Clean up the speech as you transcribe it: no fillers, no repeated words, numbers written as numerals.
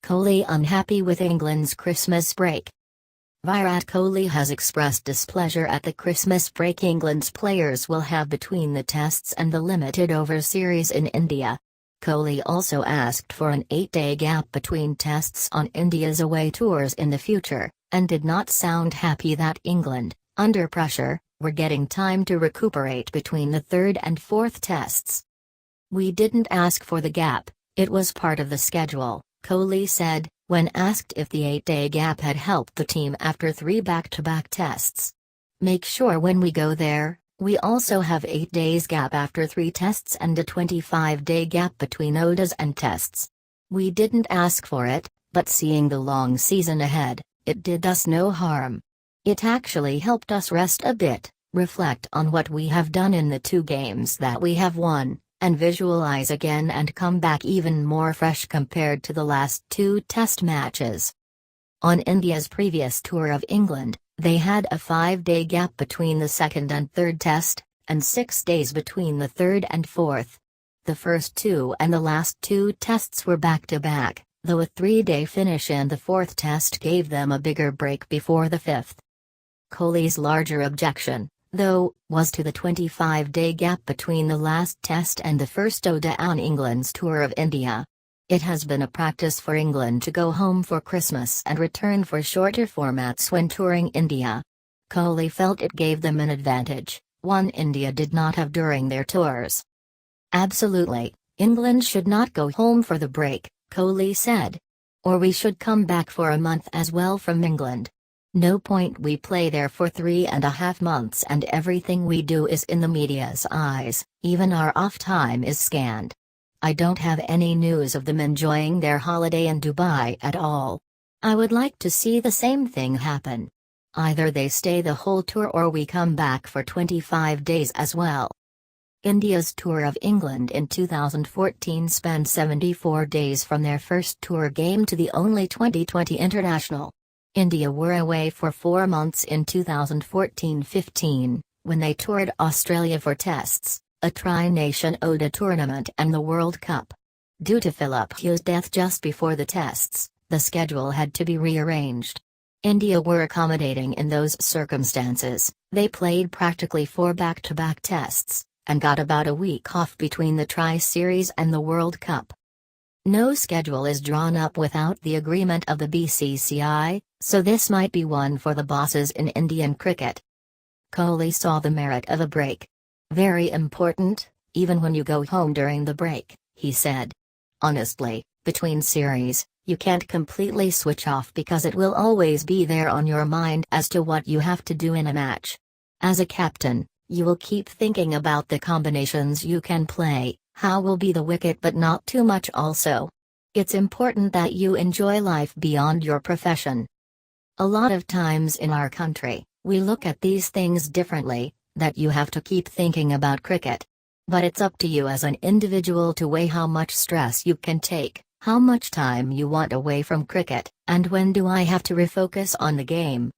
Kohli unhappy with England's Christmas break. Virat Kohli has expressed displeasure at the Christmas break England's players will have between the Tests and the limited over series in India. Kohli also asked for an 8-day gap between Tests on India's away tours in the future, and did not sound happy that England, under pressure, were getting time to recuperate between the third and fourth Tests. "We didn't ask for the gap, it was part of the schedule," Kohli said, when asked if the 8-day gap had helped the team after 3 back-to-back Tests. "Make sure when we go there, we also have 8 days gap after 3 Tests and a 25-day gap between ODIs and Tests. We didn't ask for it, but seeing the long season ahead, it did us no harm. It actually helped us rest a bit, reflect on what we have done in the 2 games that we have won, and visualize again and come back even more fresh compared to the last 2 Test matches." On India's previous tour of England, they had a 5-day gap between the second and third Test, and 6 days between the third and fourth. The first 2 and the last 2 Tests were back-to-back, though a 3-day finish in the fourth Test gave them a bigger break before the fifth. Kohli's larger objection, though, was to the 25-day gap between the last Test and the first ODI on England's tour of India. It has been a practice for England to go home for Christmas and return for shorter formats when touring India. Kohli felt it gave them an advantage, one India did not have during their tours. "Absolutely, England should not go home for the break," Kohli said. "Or we should come back for a month as well from England. No point we play there for 3.5 months and everything we do is in the media's eyes, even our off time is scanned. I don't have any news of them enjoying their holiday in Dubai at all. I would like to see the same thing happen. Either they stay the whole tour or we come back for 25 days as well." India's tour of England in 2014 spent 74 days from their first tour game to the only 2020 international. India were away for 4 months in 2014-15, when they toured Australia for Tests, a Tri-Nation ODI tournament and the World Cup. Due to Philip Hugh's death just before the Tests, the schedule had to be rearranged. India were accommodating in those circumstances, they played practically 4 back-to-back Tests, and got about a week off between the Tri-Series and the World Cup. No schedule is drawn up without the agreement of the BCCI, so this might be one for the bosses in Indian cricket. Kohli saw the merit of a break. "Very important, even when you go home during the break," he said. "Honestly, between series, you can't completely switch off because it will always be there on your mind as to what you have to do in a match. As a captain, you will keep thinking about the combinations you can play, how will be the wicket but not too much also. It's important that you enjoy life beyond your profession. A lot of times in our country, we look at these things differently, that you have to keep thinking about cricket. But it's up to you as an individual to weigh how much stress you can take, how much time you want away from cricket, and when do I have to refocus on the game."